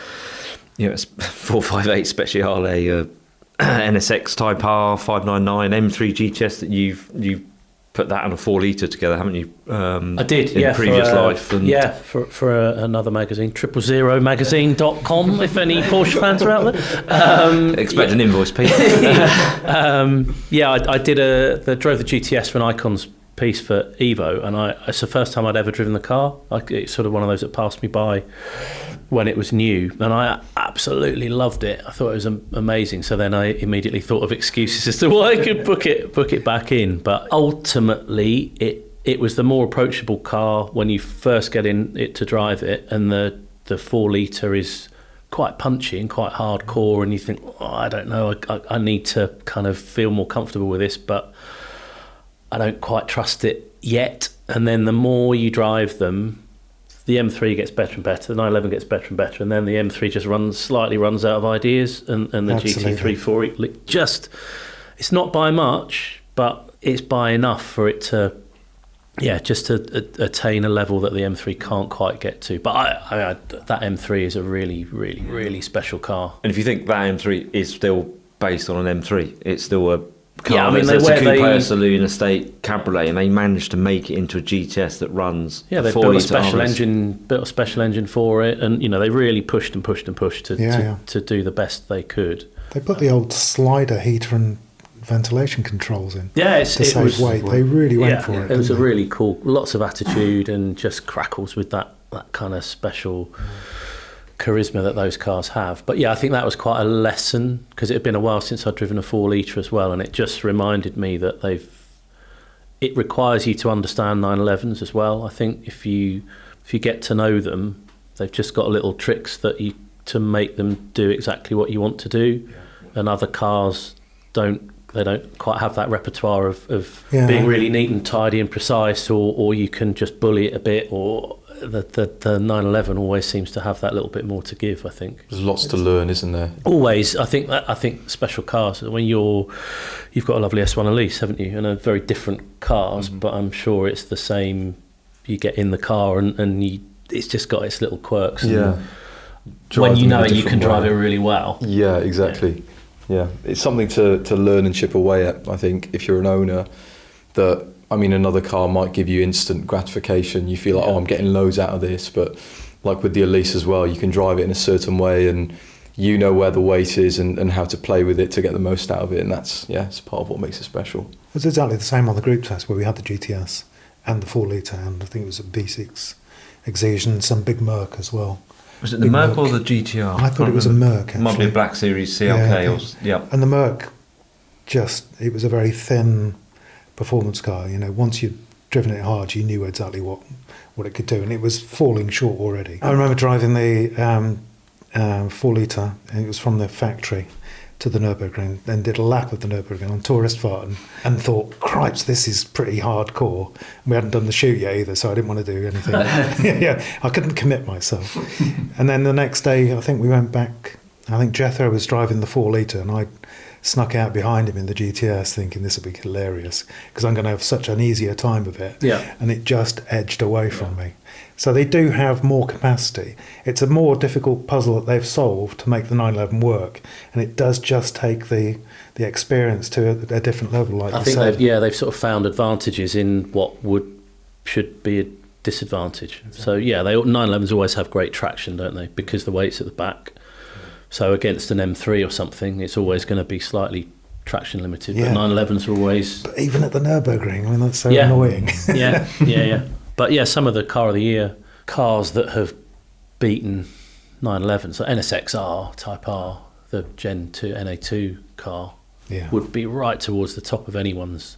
458 Speciale, NSX Type R, 599, M3 GTS, that you've put that and a 4 litre together, haven't you? I did, in previous life. And for another magazine, 000magazine.com, if any Porsche fans are out there. Expect an invoice, Pete. I did drove the GTS when Icons piece for Evo, and it's the first time I'd ever driven the car. It's sort of one of those that passed me by when it was new, and I absolutely loved it. I thought it was amazing. So then I immediately thought of excuses as to why I could book it back in. But ultimately, it was the more approachable car when you first get in it to drive it, and the 4 litre is quite punchy and quite hardcore, and you think, I don't know, I need to kind of feel more comfortable with this, but I don't quite trust it yet. And then the more you drive them, the M3 gets better and better, the 911 gets better and better, and then the M3 just slightly runs out of ideas, and the GT3 4 just, it's not by much, but it's by enough for it to, just to attain a level that the M3 can't quite get to. But that M3 is a really, really, really special car. And if you think that M3 is still based on an M3, it's still a car. Yeah, I mean, it's a coupe, saloon, estate, cabriolet, and they managed to make it into a GTS that runs. Yeah, they built a special engine for it, and they really pushed and pushed and pushed to do the best they could. They put the old slider heater and ventilation controls in. Yeah, to save weight. They really went for it. It was a really cool, lots of attitude, and just crackles with that kind of special charisma that those cars have. But I think that was quite a lesson, because it had been a while since I'd driven a 4 litre as well, and it just reminded me that it requires you to understand 911s as well. I think if you get to know them, they've just got little tricks to make them do exactly what you want to do, and other cars don't quite have that repertoire of being really neat and tidy and precise, or you can just bully it a bit, or the 911 always seems to have that little bit more to give, I think. There's lots to learn, isn't there? Always. I think special cars, when you've got a lovely S1 Elise, haven't you, and a very different cars, but I'm sure it's the same. You get in the car and it's just got its little quirks. Yeah. When you know it, you can drive it really well. Yeah, exactly. Yeah, it's something to learn and chip away at, I think, if you're an owner. Another car might give you instant gratification. You feel like, I'm getting loads out of this. But like with the Elise as well, you can drive it in a certain way, and you know where the weight is and how to play with it to get the most out of it. And that's, it's part of what makes it special. It was exactly the same on the group test, where we had the GTS and the 4 litre, and I think it was a V6 Exige, some big Merc as well. Was it the Merc or the GTR? I thought it was a Merc, actually. Might be a Black Series CLK. And the Merc, it was a very thin performance car. Once you'd driven it hard, you knew exactly what it could do, and it was falling short already. I remember driving the 4 litre, and it was from the factory to the Nürburgring, then did a lap of the Nürburgring on Touristfahrten, and thought, cripes, this is pretty hardcore. We hadn't done the shoot yet either, so I didn't want to do anything. I couldn't commit myself. And then the next day, I think we went back. I think Jethro was driving the 4 litre, and I snuck out behind him in the GTS, thinking this will be hilarious, because I'm going to have such an easier time of it. Yeah. And it just edged away from me. So they do have more capacity. It's a more difficult puzzle that they've solved to make the 911 work, and it does just take the experience to a different level, like I think they've sort of found advantages in what should be a disadvantage. Exactly. So 911s always have great traction, don't they? Because the weight's at the back. So against an M3 or something, it's always going to be slightly traction limited. But 911s are always. But even at the Nürburgring, that's so annoying. Yeah. But some of the Car of the Year cars that have beaten 911s, so NSX-R, Type R, the Gen 2 NA2 car, would be right towards the top of anyone's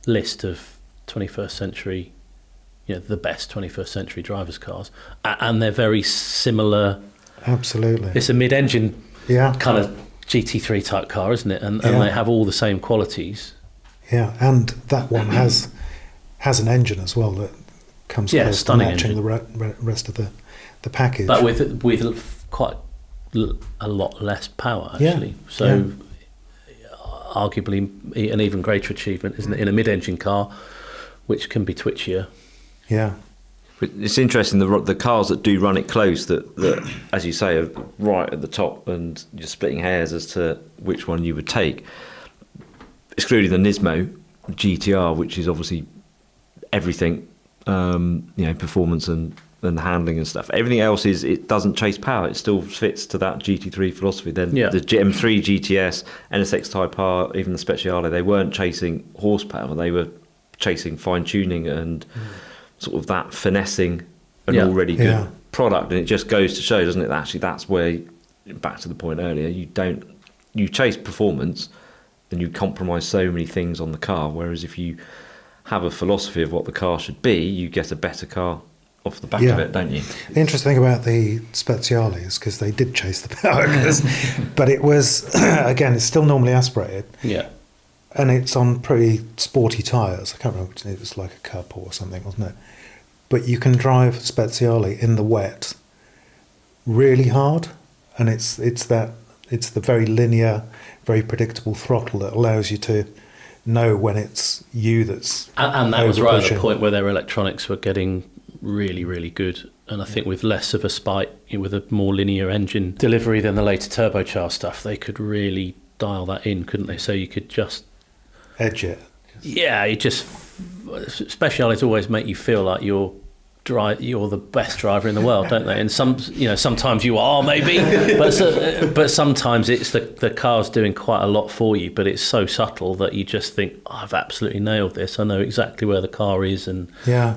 list of 21st century, the best 21st century drivers' cars. And they're very similar. Absolutely. It's a mid-engine kind of GT3 type car, isn't it? And they have all the same qualities. Yeah, and that one has an engine as well that comes close to matching the rest of the package. But with quite a lot less power, actually. So arguably an even greater achievement, isn't it, in a mid-engine car, which can be twitchier. Yeah. But it's interesting, the cars that do run it close, that as you say, are right at the top, and you're splitting hairs as to which one you would take. Excluding the Nismo GTR, which is obviously everything, performance and handling and stuff. Everything else it doesn't chase power. It still fits to that GT3 philosophy. Then the M3 GTS, NSX Type R, even the Speciale, they weren't chasing horsepower. They were chasing fine tuning and sort of that finessing an already good product. And it just goes to show, doesn't it, that actually that's where, back to the point earlier, you chase performance and you compromise so many things on the car, whereas if you have a philosophy of what the car should be, you get a better car off the back of it, don't you? The interesting thing about the Speciale is because they did chase the power, but it was, again, it's still normally aspirated. Yeah. And it's on pretty sporty tyres. I can't remember, it was like a Cup or something, wasn't it? But you can drive Speciale in the wet really hard, and it's the very linear, very predictable throttle that allows you to know when it's you that's and that was right at the pushing. point where their electronics were getting really, really good. And I think with less of a spike, with a more linear engine delivery than the later turbocharged stuff, they could really dial that in, couldn't they? So you could just edge it. Yeah, Speciales always make you feel like you're the best driver in the world, don't they? And sometimes you are, maybe, but sometimes it's the car's doing quite a lot for you, but it's so subtle that you just think, I've absolutely nailed this. I know exactly where the car is and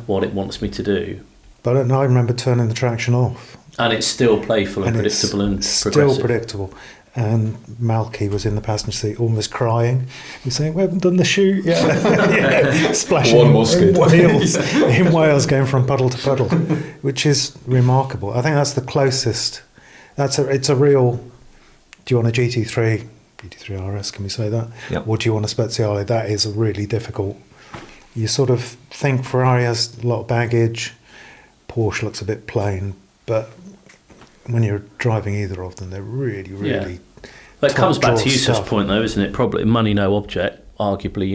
what it wants me to do. But I remember turning the traction off. And it's still playful and predictable and still progressive. Predictable. And Malky was in the passenger seat, almost crying. He's saying, "We haven't done the shoot yet." Splashing One more skid. in Wales, going from puddle to puddle, which is remarkable. I think that's the closest. It's a real. Do you want a GT3 RS? Can we say that? Yep. Or do you want a Speciale? That is a really difficult. You sort of think Ferrari has a lot of baggage. Porsche looks a bit plain, but when you're driving either of them, they're really, really. But it comes back to Yousuf's stuff. point, though, isn't it? Probably money, no object. Arguably,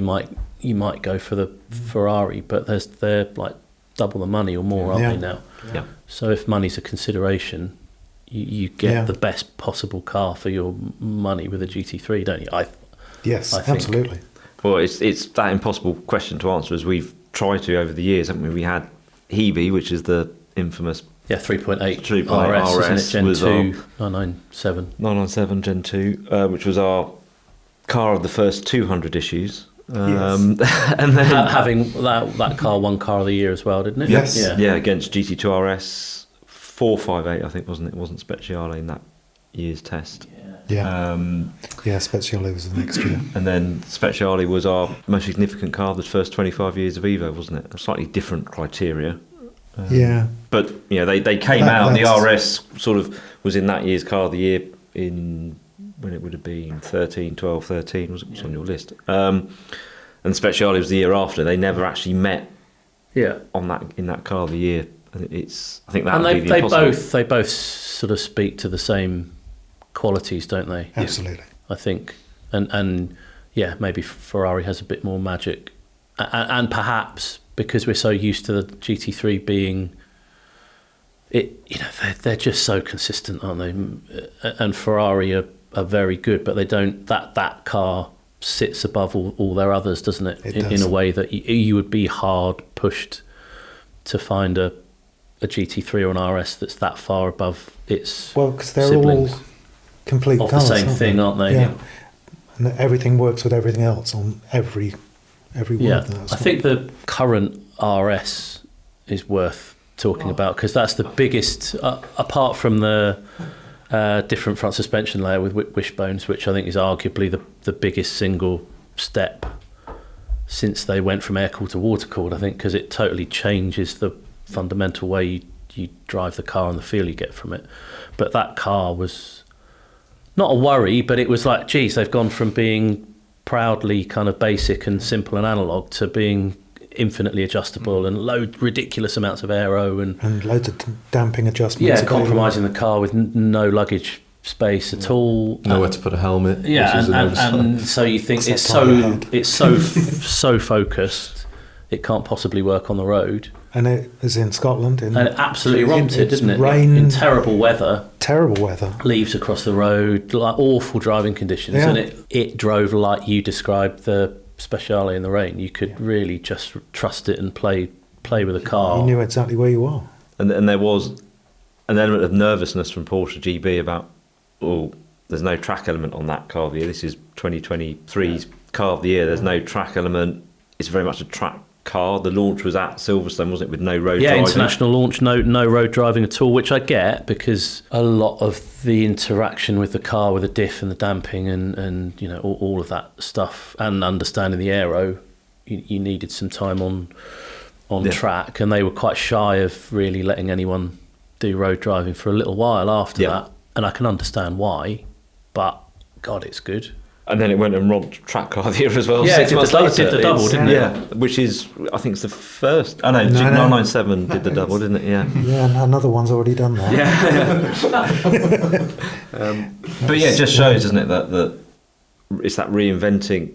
you might go for the Ferrari, but they're like double the money or more, aren't they now? Yeah. So if money's a consideration, you get the best possible car for your money with a GT3, don't you? Yes, I think. absolutely. Well, it's that impossible question to answer, as we've tried to over the years, haven't we? We had Hebe, which is the infamous 3.8 3.8 RS, isn't it? Gen was 2, our 997. 997 Gen 2, which was our car of the first 200 issues. Yes. And then Having that car won Car of the Year as well, didn't it? Yes. yeah, against GT2 RS 458, I think, wasn't it? It wasn't Speciale in that year's test. Yeah. Speciale was the next year. And then Speciale was our most significant car of the first 25 years of Evo, wasn't it? A slightly different criteria. But they came out. The RS sort of was in that year's car of the year in when it would have been 12, 13 was on your list. And Speciale was the year after. They never actually met. In that car of the year. I think that would be the impossible. They both sort of speak to the same qualities, don't they? Absolutely. I think, and maybe Ferrari has a bit more magic, and perhaps because we're so used to the GT3 being they're just so consistent, aren't they? And Ferrari are very good, but they don't. That car sits above all their others, doesn't it? In a way that you would be hard pushed to find a GT3 or an RS that's that far above its because they're siblings. all complete Of cars, the same thing, aren't they? Yeah. And everything works with everything else on every one of them. I think the current RS is worth talking about because that's the biggest, apart from the different front suspension layer with wishbones, which I think is arguably the biggest single step since they went from air-cooled to water-cooled, I think, because it totally changes the fundamental way you drive the car and the feel you get from it. But that car was not a worry, but it was like, geez, they've gone from being proudly kind of basic and simple and analog to being infinitely adjustable and ridiculous amounts of aero and loads of damping adjustments. Compromising the car with no luggage space at all. Nowhere to put a helmet. And so you think it's so focused, it can't possibly work on the road. And it was in Scotland. And it absolutely romped it, didn't it? Rain, in terrible weather. Leaves across the road, like awful driving conditions. Yeah. And it drove like you described the Speciale in the rain. You could really just trust it and play with the car. You knew exactly where you are. And there was an element of nervousness from Porsche GB about, there's no track element on that car of the year. This is 2023's car of the year. There's no track element. It's very much a track car. The launch was at Silverstone, wasn't it, with no road Yeah, driving? international launch, no road driving at all, which I get because a lot of the interaction with the car, with the diff and the damping and you know all of that stuff, and understanding the aero, you needed some time on track, and they were quite shy of really letting anyone do road driving for a little while after that, and I can understand why, but God, it's good. And then it went and robbed Track Car of the Year as well. Yeah, 6 it months did later. the double, didn't it? Yeah, which is, I think it's the first. Oh no, No, 997 did the double, didn't it? Yeah. Yeah, and another one's already done that. But yeah, it just shows, doesn't it, that it's that reinventing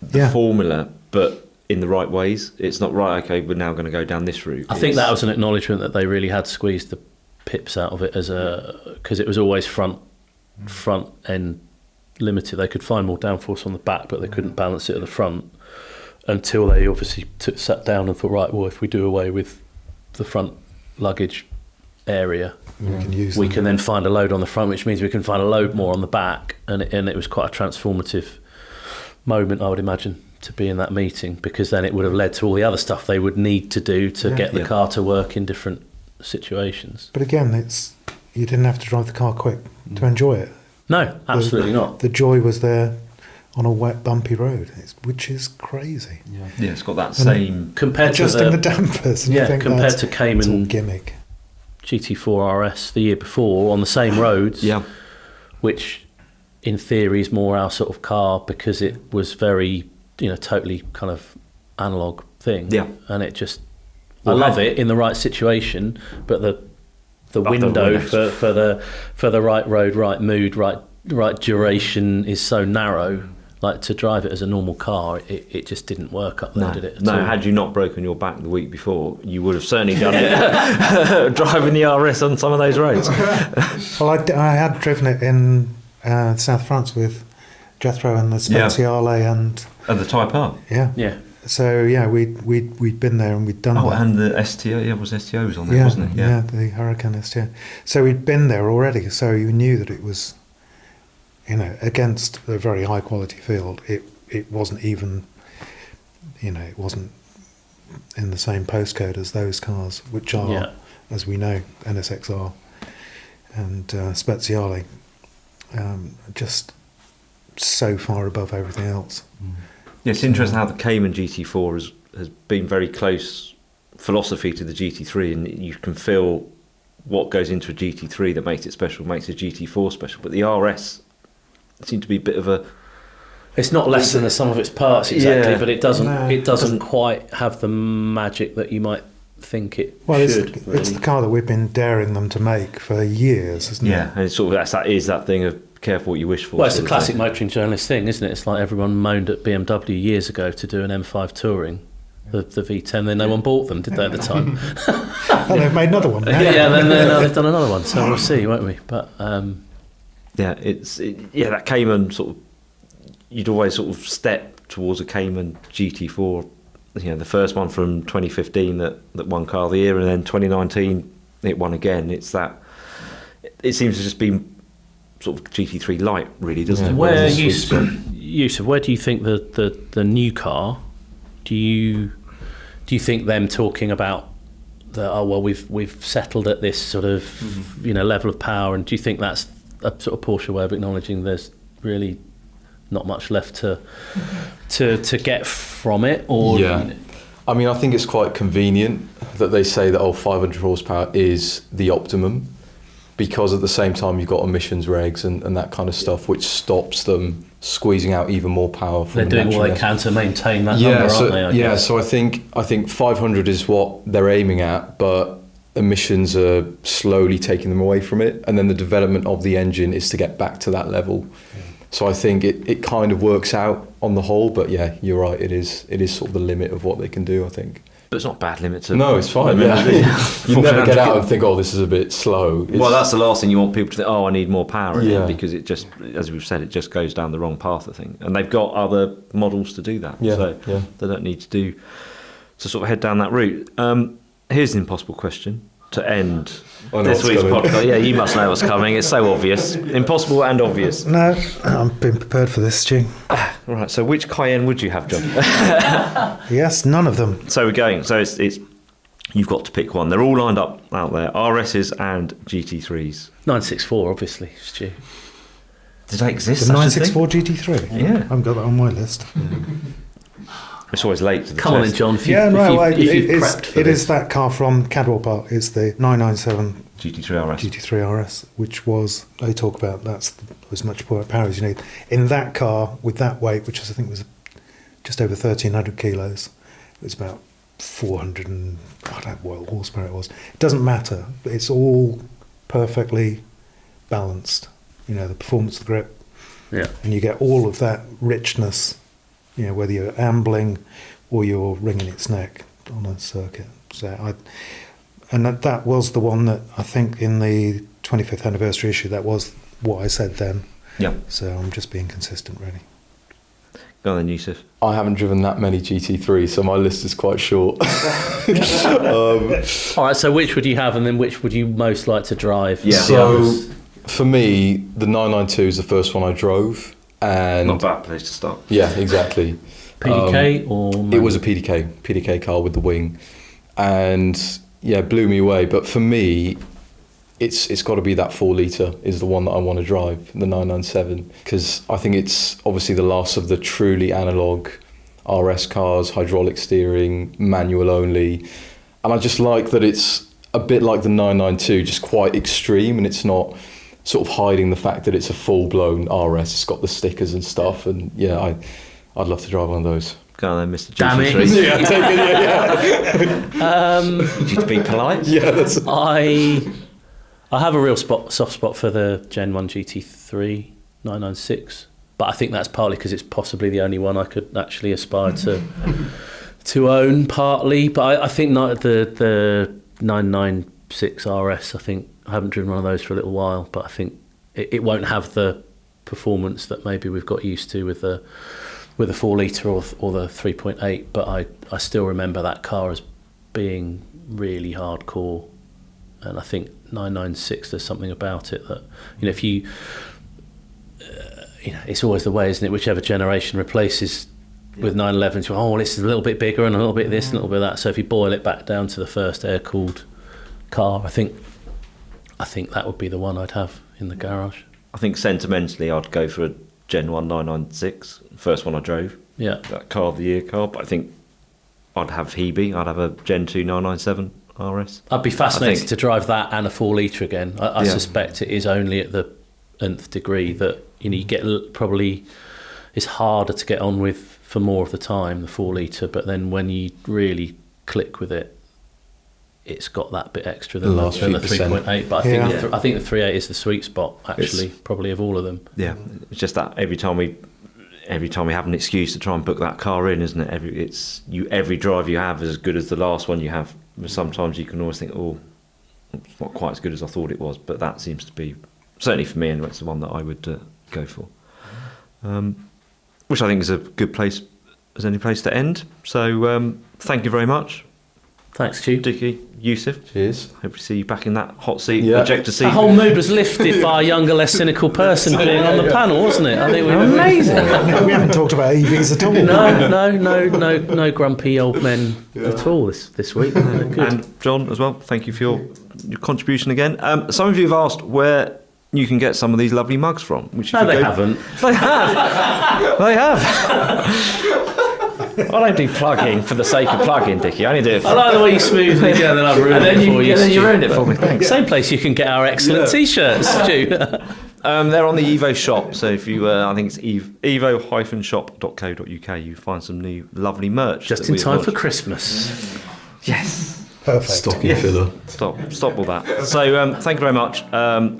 the formula, but in the right ways. It's not right. Okay, we're now going to go down this route. I think that was an acknowledgement that they really had squeezed the pips out of it because it was always front end limited. They could find more downforce on the back, but they couldn't balance it at the front until they obviously sat down and thought, right, well, if we do away with the front luggage area, we can then find a load on the front, which means we can find a load more on the back, and it was quite a transformative moment, I would imagine, to be in that meeting, because then it would have led to all the other stuff they would need to do to get the car to work in different situations. But again, you didn't have to drive the car quick to enjoy it. No, absolutely not. The joy was there on a wet, bumpy road, which is crazy. Yeah, it's got that same... Compared to adjusting the dampers. And you think compared to it's all Cayman gimmick. GT4 RS the year before on the same roads, which in theory is more our sort of car because it was very, totally kind of analog thing. Yeah. And it just, I love it in the right situation, but the window for the right road, right mood, right duration is so narrow. Like, to drive it as a normal car, it just didn't work up there, did it? No, had you not broken your back the week before, you would have certainly done it driving the RS on some of those roads. Well, I had driven it in South France with Jethro and the Speziale and the Type R. Yeah. So we'd been there and we'd done that. And the STO, STO was on there, wasn't it? Yeah, the Hurricane STO. So we'd been there already, so you knew that it was, against a very high quality field. It wasn't even, it wasn't in the same postcode as those cars, which are, as we know, NSXR and Speziale, just so far above everything else. Yeah, it's interesting how the Cayman GT4 has been very close philosophy to the GT3, and you can feel what goes into a GT3 that makes it special, makes a GT4 special. But the RS seemed to be a bit of a... It's not less than the sum of its parts, exactly, but it doesn't quite have the magic that you might think it should. It's the car that we've been daring them to make for years, isn't it? Yeah, and it's sort of that thing of careful what you wish for. Well, it's a classic motoring journalist thing, isn't it? It's like everyone moaned at BMW years ago to do an M5 Touring, the V10, then no one bought them, did they, at the time? And they've made another one. Then they've done another one, so we'll see, won't we? But that Cayman sort of, you'd always sort of step towards a Cayman GT4. The first one from 2015 that won Car of the Year, and then 2019 it won again. It's that. It seems to just be sort of GT3 light, really, doesn't it? Yousuf, where do you think the new car? Do you think them talking about we've settled at this sort of level of power, and do you think that's a sort of Porsche way of acknowledging there's really not much left to get from it? Or I mean, I think it's quite convenient that they say that 500 horsepower is the optimum, because at the same time you've got emissions regs and that kind of stuff, which stops them squeezing out even more power from they're doing all they can to maintain that number, aren't they? I guess. So I think 500 is what they're aiming at, but emissions are slowly taking them away from it, and then the development of the engine is to get back to that level. So I think it kind of works out on the whole, but yeah, you're right, it is sort of the limit of what they can do, I think. But it's not a bad limit to... No, it's fine. You never get out and think, this is a bit slow. Well, that's the last thing you want people to think, I need more power in it, because it just, as we've said, it just goes down the wrong path, I think. And they've got other models to do that, so they don't need to sort of head down that route. Here's an impossible question. to end I know this what's week's coming. podcast. Yeah, you must know what's coming. It's so obvious. Impossible and obvious. No, I've been prepared for this, Stu. Right, so which Cayenne would you have, John? Yes, none of them. So we're going. So it's you've got to pick one. They're all lined up out there. RSs and GT3s. 964, obviously, Stu. Did they exist? The such a thing? 964 GT3? Yeah. I haven't got that on my list. It's always late to the Come on test. in, John. If you, Yeah, if no, you've, if you've prepped for it this. is that car from Cadwell Park. It's the 997 GT3 RS. GT3 RS, which was, they talk about, that's as much power as you need. In that car, with that weight, which is, I think was just over 1,300 kilos, it was about 400 and, I don't know what horsepower it was. It doesn't matter. It's all perfectly balanced. You know, the performance, the grip, Yeah. and you get all of that richness, you know, whether you're ambling or you're wringing its neck on a circuit. So that was the one that I think in the 25th anniversary issue, that was what I said then. Yeah. So I'm just being consistent, really. Go on then, Yousuf. I haven't driven that many GT3, so my list is quite short. All right, so which would you have, and then which would you most like to drive? Yeah. So for me, the 992 is the first one I drove, and Not a bad place to start. yeah, exactly. PDK or It was a PDK car with the wing, and yeah, blew me away. But for me, it's got to be that 4 litre is the one that I want to drive, the 997, because I think it's obviously the last of the truly analog RS cars, hydraulic steering, manual only, and I just like that it's a bit like the 992, just quite extreme, and it's not sort of hiding the fact that it's a full-blown RS. It's got the stickers and stuff, and yeah, I'd love to drive one of those. Go on then, Mr. Damn it. GT3. Yeah, take it. Yeah. Need you to be polite. Yeah, that's I have a real soft spot for the Gen 1 GT3 996, but I think that's partly because it's possibly the only one I could actually aspire to own, partly. But I think the 996 RS, I think I haven't driven one of those for a little while, but I think it won't have the performance that maybe we've got used to with the 4 litre or the 3.8. But I still remember that car as being really hardcore, and I think 996, there's something about it that, you know, if you know, it's always the way, isn't it? Whichever generation replaces with 911s, oh, well, it's a little bit bigger and a little bit this and a little bit that. So if you boil it back down to the first air-cooled car, I think that would be the one I'd have in the garage. I think sentimentally I'd go for a Gen 1 996, first one I drove. Yeah. That car of the year car, but I think I'd have Hebe. I'd have a Gen 2 997 RS. I'd be fascinated I think- to drive that and a 4 litre again. I Yeah. suspect it is only at the nth degree that, you know, you get probably, it's harder to get on with for more of the time, the 4 litre, but then when you really click with it, it's got that bit extra than The last the few percent. 3.8. But I think the 3.8 is the sweet spot, actually, probably of all of them. Yeah, it's just that every time we have an excuse to try and book that car in, isn't it? Every drive you have is as good as the last one you have. Sometimes you can always think, oh, it's not quite as good as I thought it was, but that seems to be, certainly for me anyway, it's the one that I would go for. Which I think is a good place, as any place to end. So thank you very much, Thanks, Stu. Dickie, Yousuf. Cheers. Hope to see you back in that hot seat, Yeah. ejector seat. The whole mood was lifted by a younger, less cynical person being on the panel, wasn't it? I think we were amazing. We haven't talked about EVs at all. No grumpy old men at all this week. Good. And John as well, thank you for your contribution again. Some of you have asked where you can get some of these lovely mugs from. Which No, they haven't. They have. They have. I don't do plugging for the sake of plugging, Dickie. I only do it for... I like the way you smoothly do it, and then I've ruined it for you. and then you Stu. ruined it for me. Thanks. Same place you can get our excellent T-shirts, Stu. They're on the Evo shop, so if you, I think it's evo-shop.co.uk, you find some new lovely merch. Just that in we time have for launched. Christmas. Yes. Perfect. Stocking filler. Stop all that. So thank you very much.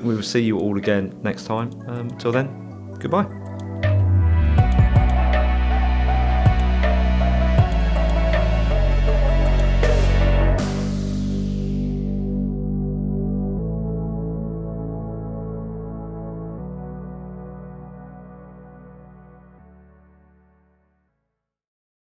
We will see you all again next time. Till then, goodbye.